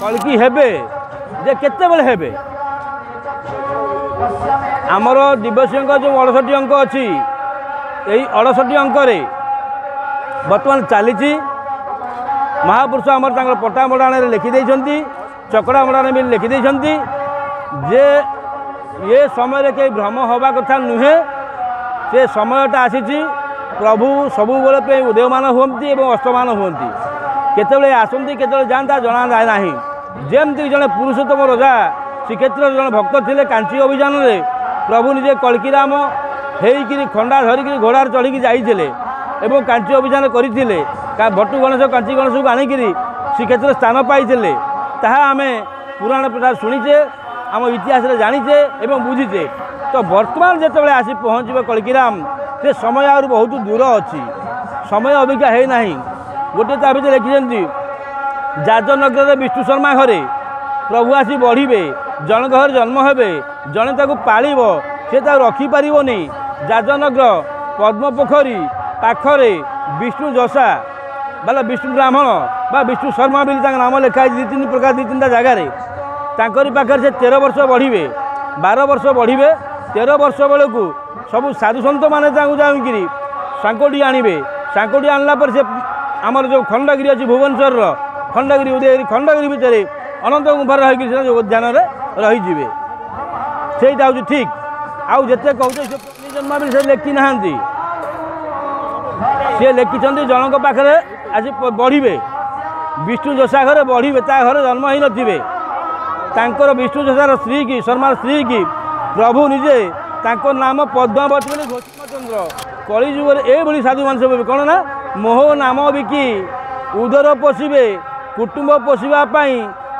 कलकी हेबे जे केतेबेले हेबे आमर दिवसी अंक जो 68 अंक अच्छी यही 68 अंक बर्तमान चली महापुरुष आमर पटा मड़ाणे लिखिदे चकड़ा मड़ाणे भी लिखिदे जे ये समय कहीं भ्रम हवा कथा नुहे से समयटा आसी प्रभु सबु बेले उदयमान हुंती और अस्तमान हुंती केतबेले आसती केतबेले जाता जना जाए ना जमती जड़े पुरुषोत्तम रजा श्रीक्षेत्र जन भक्त थे कांची अभियान में प्रभु निजे कल्कीराम होकर खंडा धरिकी घोड़ार चढ़ी जाइए एवं कांची अभियान करते भट्टू गणेश कांची गणेश को आणिक श्रीक्षेत्र स्थान पाई आम पुराण प्रचार शुणीचे आम इतिहास जानीचे एवं बुझीचे तो वर्तमान जिते आसी पहुँचे कल्कीराम से समय आ बहुत दूर अच्छी समय अभिज्ञा है ना गोटे ता भर लिखिं जाजनगर विष्णु शर्मा घरे प्रभु आसी बढ़े जन घर जन्म हे जड़े ताको पालिब से रखिपर जाजनगर पद्मपोखरी पाखरे विष्णु जसा बाला विष्णु ब्राह्मण बा विष्णु शर्मा भी नाम लिखाई 2-3 प्रकार 2-3 जगार ताकरी पाखे से 13 वर्ष बढ़े 12 वर्ष बढ़े 13 वर्ष बेलू सबू साधु सत मैंने जाकि सांकोटी आणवे सांकोटी आणला से आमर जो खंडगिरी अच्छी भुवनेश्वर खंडगिरी उदयगिरी खंडगिरी भितर अनंत गुंफार रही उद्यान रहीजे से हूँ ठीक आउ जिते कहते जन्मा भी से लिखी ना सी लिखिं जनक पाखे आज बढ़े विष्णु जसा घरे बढ़े ता घर जन्म ही नथिबे तांकर विष्णु जसार स्त्री की शर्मार स्त्री की प्रभु निजे तांको नाम पद्मावती बोली घोषचंद्र कलिजुगर ये साधु मान सब कौन ना मोह नाम बिकी उदर पोषे कुटुंब पोषापी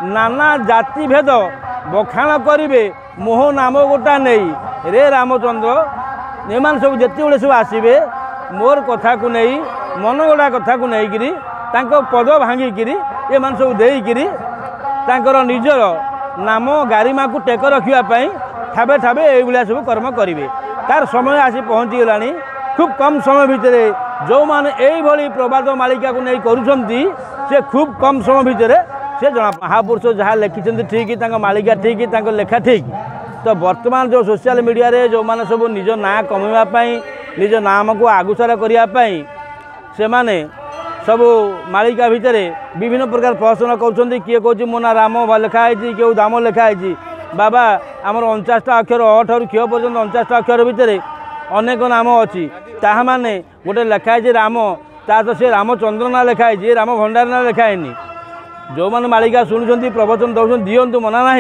नाना जाति भेद बखाण करेंगे मोह नाम गोटा नहीं रे रामचंद्र एमान सब जिते बड़े सब आसवे मोर कथा को नहीं मन गड़ा कथा को नहीं पद भांगिकी ये मान सब देकर निजर नाम गारिमा को टेक रखापी ठाबे ठाबे ये सब कर्म करेंगे तार समय आसी पहुँचीगला खूब कम समय भितर जो मैंने यही प्रवाद मालिका को नहीं करुँचे से खूब कम समय भितर से जना महापुरुष जहाँ लिखिं ठीक मालिका ठीक लेखा ठीक तो वर्तमान जो सोशल मीडिया रे जो मैंने सब निज ना कमाइवाई निज नाम को आगुसार करने से माने सब मालिका भितर विभिन्न प्रकार प्रश्न कर किए कौन मो ना राम लिखाई क्यों दाम लिखाई बाबा आमर 49टा अक्षर अ ठार क्ष पर्यंत 49टा अक्षर भितर अनेक नाम अच्छी ताहा माने गोटे लिखाई राम ता तो सी रामचंद्र ना लिखाई राम भंडार ना लिखाएनी जो मैंने मालिका शुणुंट प्रवचन दौरान दिंतु मना ना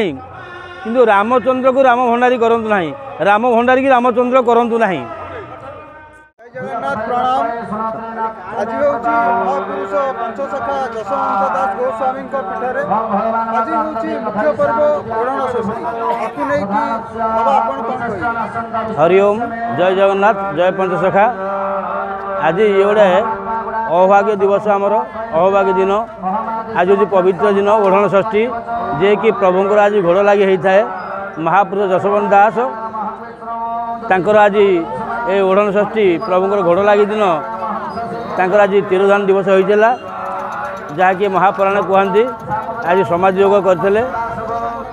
किंतु रामचंद्र को राम भंडारी करूँ ना राम भंडारी की रामचंद्र करूँ ना। जगन्नाथ प्रणाम आज हूँ महापुरुष पंचसखा जशवंत दास गोस्वामी पीठर आज हूँ मुख्य पर्व ओढ़ण षष्ठी आपको नहीं बाबा आपण कौन कह हरिओम जय जगन्नाथ जय पंचसखा आज ये गोटे अभाग्य दिवस आमर अभाग्य दिन आज हूँ पवित्र दिन ओढ़ण षष्ठी जे कि प्रभुंर आज घोड़ लगी होता है महापुरुष जशवंत दास तांकर आज ये ओढ़ण षष्ठी प्रभुंर घोड़ लगी दिन तांकर आज तिरोधान दिवस होता जहाँकि महापुराण कहती आज समाज योग करते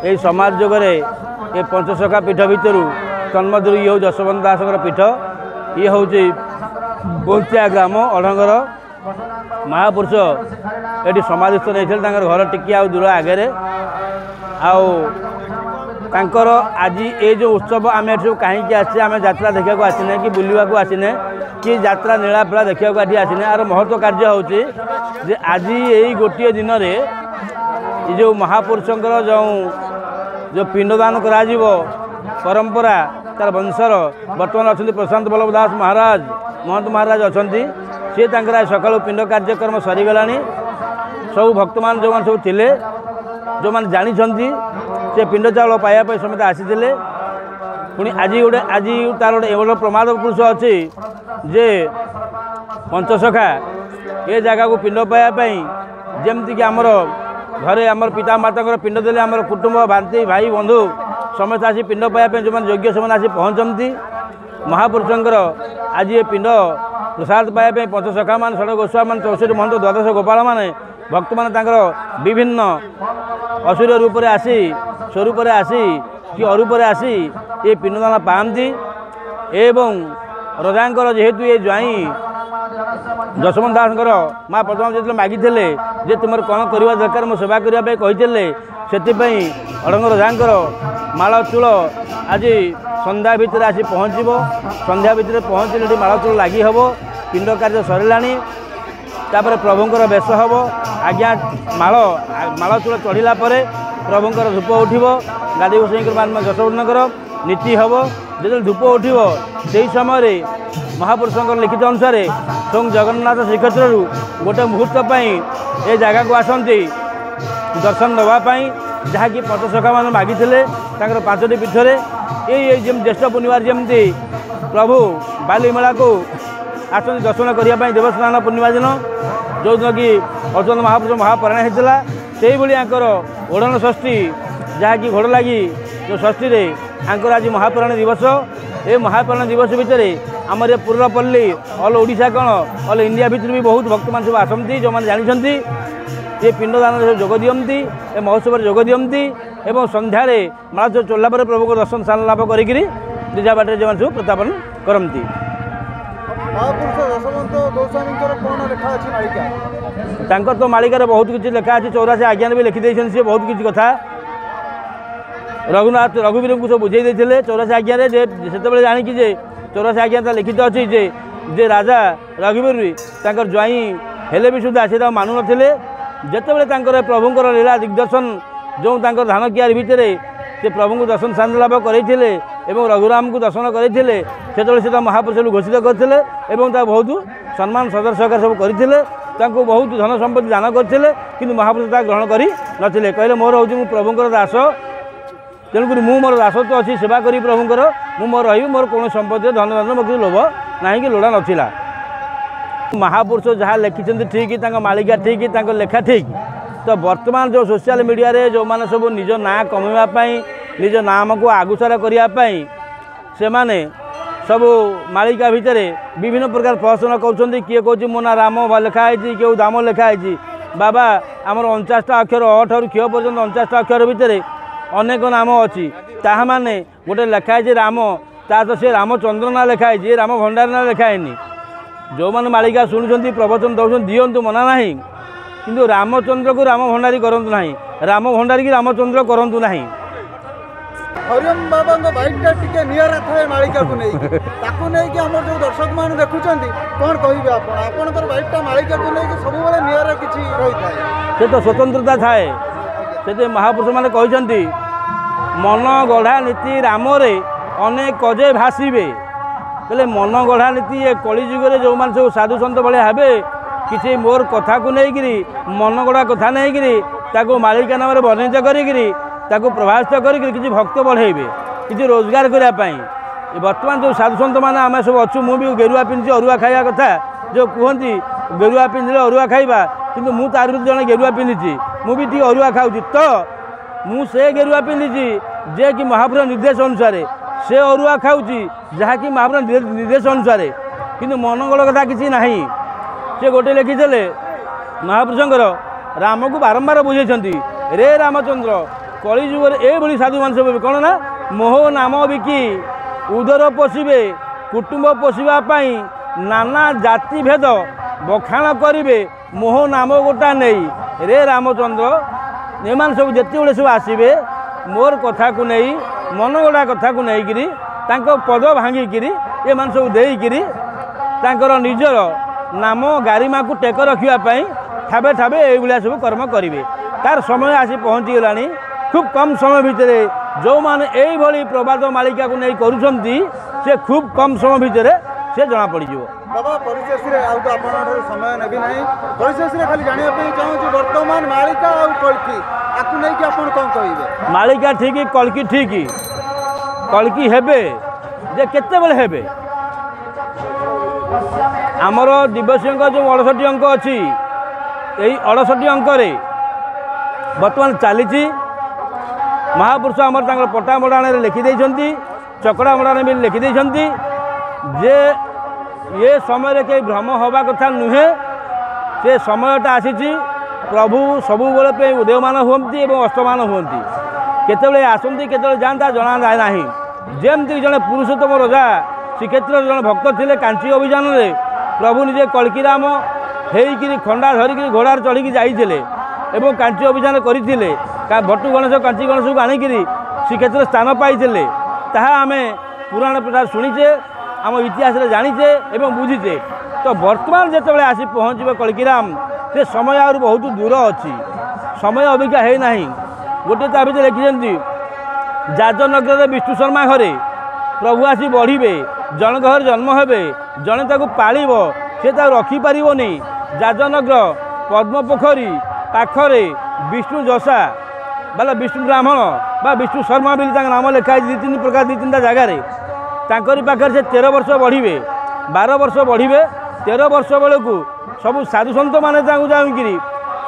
ये समाज योग ये पंचसखा पीठ भितर तन्मध्य ये हूँ जशवंत दास पीठ ये हूँ बोलचिया ग्राम अढ़ंगर महापुरुष ये समाधिस्थ नहीं घर टिकी आ दूर आगे आर आज ये जो उत्सव आम सब कहीं आसे आम यात्रा देखा आसने कि बुलवा को आसने कि यात्रा नीला फेला देखा ये आसने आर महत्व कार्य हो आज यही गोटे दिन में जो महापुरुषंकर जो पिंडदान कर परंपरा तार वंशर बर्तमान अच्छा प्रशांत बल्लभ दास महाराज महंत महाराज अच्छा सी सका पिंड कार्यक्रम सरीगला सब भक्त मान जो सब थे जो मैंने जानी से पिंड चाउल पाइबा समस्त आसी पुणी आज गोटे आज तार गोटे प्रमाद पुरुष अच्छी जे पंचसखा ये जगह को पिंड पाइबापी जमती कि आमर घरे आमर पिता माता पिंड देले आमर कुटुंब भांति भाई बंधु समस्त आसी पिंड पाइबापी जो मैंने योग्य से आसी पहुँचती महापुरुषंकर आज ये पिंड प्रसाद पाइबापी पंचसखा मान षड गोस्वामी मान 64 महंत द्वादश गोपाल मान भक्त मान विभिन्न असुर रूप में आसी स्वरूप आसी कि अरूप आसी ये पिंडदान पाती एवं रजांकर जेहेतु ये ज्वाई जशवंत दास माँ पद्मा जो मागी जे तुम कौन करवा दरकार मो सेवा करने कही से अड़ंग रजांकर माल चूल आज संध्या भितर आसी पहुँचब संध्या भितर पहुँचले माल चूल लगी हम पिंड कार्य सरला तापर प्रभुंर बेश हम आज्ञा माल चूल चढ़ला प्रभुंर धूप उठब गादी गोसाई जशवंतर नीति हम जो धूप उठब से समय महापुरुषों लिखित अनुसार स्वयं जगन्नाथ श्रीक्षेत्र गोटे मुहूर्त ये जगह को आसती दर्शन देवाई जहाँकि पटसखा मैंने मागी पांचटी पीठर ये ज्येष्ठ पूर्णिमार जमी प्रभु बाली मेला को आसती दर्शन करने देवस्नान पूर्णिमा दिन जो दिन कि अच्युत महापुरुष महापरायण होता से ओढ़ण षष्ठी जहाँकि घोड़ लगी जो षष्ठी आंकर आज महापरायण दिवस ये महापरायण दिवस भितर आमर ये पूर्णपल्ली ऑल ओडिशा कौन ऑल इंडिया भितर भी बहुत भक्त मान सब आसती जो मैंने जानते ये पिंडदान जोग दियंती ए महोत्सव जोग दियंती एवं संध्यारे माला चोला प्रभु दर्शन साल लाभ करी निजा बाटे जो सब प्रत्यापन करती महापुरुष जशवंत गोस्वामी कौन लेखा अच्छी मालिका तो मालिकार बहुत किसी लेखा अच्छी 84 आज्ञा भी लिखिदे सी बहुत किसी कथा रघुनाथ रघुवीर को सब बुझे 84 आज्ञा से जाणी जे 84 आज्ञा लिखित अच्छी जे राजा रघुवीर तांकर ज्वाई हेले भी सुधा से मानु नथिले जेतेबेले प्रभुंर लीला दिग्दर्शन जो धान कियारी भितर से प्रभु को दर्शन शांति लाभ करते रघुराम को दर्शन करते से महापुरुष घोषित करते बहुत सम्मान सदर सहकार सब करते बहुत धन संपत्ति दान करते कि महापुरुष ग्रहण कर नथिले कहले मोर हूँ प्रभुंर दास तेणुक मु मोर दासत्व अच्छी सेवा करी प्रभुंर मु मोर रही मोर कौन संपत्ति धन धन मोर किसी लोभ ना कि लोड़ा नाला महापुरुष जहाँ लिखिं ठीक मालिका ठीक लेखा ठीक तो वर्तमान जो सोशल मीडिया रे जो माने सब निज ना कमाइवाई निज नाम को आगुसार करने से माने सब मालिका भितर विभिन्न प्रकार प्रश्न कर किए कौन मो ना राम लिखाई क्यों दाम लिखाई बाबा आमर 49टा अक्षर अ ठारू क्ष पर्यंत 49टा अक्षर भितर अनेक नाम अच्छी ताहा माने गोटे लिखाई राम ता तो सी रामचंद्र ना लिखाई राम भंडार ना लिखाएनी जो मैंने मालिका शुणुंट प्रवचन दौरान दिंतु मना ना किंतु रामचंद्र को राम भंडारी करूँ ना राम भंडारी की रामचंद्र करूँ ना हरिओम बाबा बाइकटा टिके निरा थाए मालिका को नहीं कि आम जो दर्शक मैंने देखुं कौन कहे आपणकर बाइकटा मालिका को नहीं सब निरा किसी रही थाए से तो स्वतंत्रता थाए से महापुरुष मैंने कहते मन गढ़ा नीति राम अनेक कजे भाषे बोले मन गढ़ा नीति ये कलिजुगे जो मैंने सब साधु सत भाया हे किसी मोर कथा को लेकिन मन गढ़ा कथा नहीं मालिका नाम वर्णित करी प्रभावित कर भक्त बढ़ेबे किसी रोजगार करने बर्तमान जो साधु सत मैंने आम सब अच्छु मुझे गेरुआ पिंधि अरुआ खाया कथा जो कहती गेरुआ पिंधिले अरुआ खाइबा किंतु मु तार जड़े गेरुआ पिंधि मुझे टी अरुआ खाऊँ तो मुझे गेरुआ पिंधि जे कि महापुरुष निर्देश अनुसार से अरुआ खाऊँ जहाँकि महापुरुष निर्देश अनुसार किंतु मनगढ़ कथा किसी ना से गोटे लिखिले महापुरुषंकर राम को बारंबार बुझे रे रामचंद्र कलिजुगर ये साधु मान सब कौन ना मोह नाम बिकी उदर पोषे कुटुंब पोषापी नाना जाति भेद बखाण करेंगे मोह नाम गोटा नहीं रे रामचंद्र एमान सब जिते सब आसवे मोर कथा को नहीं मनगढ़ा कथा को नहीं पद भांगिकी एमान सब देकर निजर नाम गारिमा को टेक रखापी ठाबे ठाबे ये सब कर्म करेंगे तार समय आसी पहुँचीगला खूब कम समय भितर जो मैंने यही प्रवाद मालिका को नहीं करुँच से खूब कम समय भितर से जना पड़ बाबा परिशेष समय नेबी ना परिशेष खाली जानापी चाहूँ बर्तमान मालिका और कल्की आपको नहीं कि आप कौन कहे मालिका ठीक कल्की ठीक कल्की हेबे जे केते बेले हेबे आमर दिवसी अंक जो 68 अंक अच्छी यही 68 अंक बर्तमान चली महापुरुष आमर पटा मड़ाण लिखिदे चकड़ा मड़ाण भी लिखिदे जे ये समय कहीं भ्रम हवा कथा नुहे से समयटा आसी प्रभु सबुबले पे उदयमान हुअन्ति एवं अस्तमान हुअन्ति केतेबेले आसन्ति केतेबेले जाता जना जाए नाही जेमती जड़े पुरुषोत्तम रजा श्रीक्षेत्र जड़े भक्त थे कांची अभियान में प्रभु निजे कल्कीराम होकर खंडा धरिक घोड़ार चढ़ी जाइए एवं कांची अभियान करते भट्टू गणेश कांची गणेश को आणिक श्रीक्षेत्र स्थान पाई आम पुराण प्रथा शुणीचे आम इतिहास जानीचे एवं बुझीचे तो बर्तमान जिते आसी पहुँचे कल्कीराम से समय आ बहुत दूर अच्छी समय अभिज्ञा है ना गोटे ता भर लिखिं जाजनगर विष्णु शर्मा घरे प्रभु आसी बढ़े जन घर जन्म हे जड़े ताको पालिब से रखिपारनि जाजनगर पद्मपोखरी पाखरे विष्णु जसा बाला विष्णु ब्राह्मण बा विष्णु शर्मा भी नाम लिखाई दी तीन प्रकार दी तीन जगार ताकरी पाखे से 13 वर्ष बढ़े 12 वर्ष बढ़े 13 वर्ष बेलू सब साधु सन्त मैंने जाकि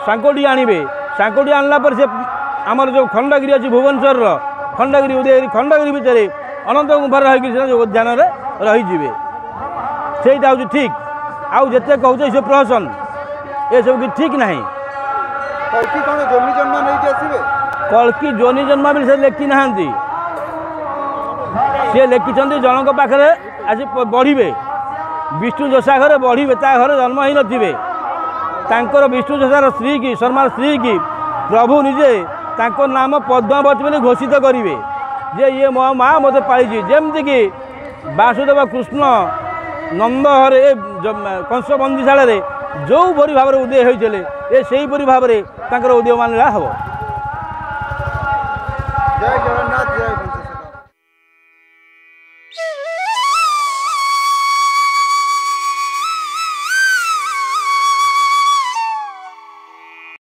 सांकोटी आणवे सांकोटी आणला से आमर जो खंडगिरी अच्छी भुवनेश्वर खंडगिरी उदयगिरी खंडगिरी भितर अनंत गुंफार रही उद्यान रहीजे से हूँ ठीक आउ जिते कहते से प्रहसन ये सब कि ठीक ना कल्की कौन जोनी जन्म नहीं आसवे कल्की जोनी जन्म भी से लिखि ना सी लिखिं जनक पाखे आज बढ़े विष्णु जोसा घरे बढ़े घर जन्म ही नथिबे तांकर विष्णु जोसार स्त्री की शर्मार स्त्री की प्रभु निजे तांको नाम पद्मावती बोली घोषित करेंगे जे ये मो माँ मत पाई जमती कि वासुदेव कृष्ण नंद हरे कंस बंदीशाला जो परी भाव उदय होते ये से भाव उदयमान हम। जय जगन्नाथ।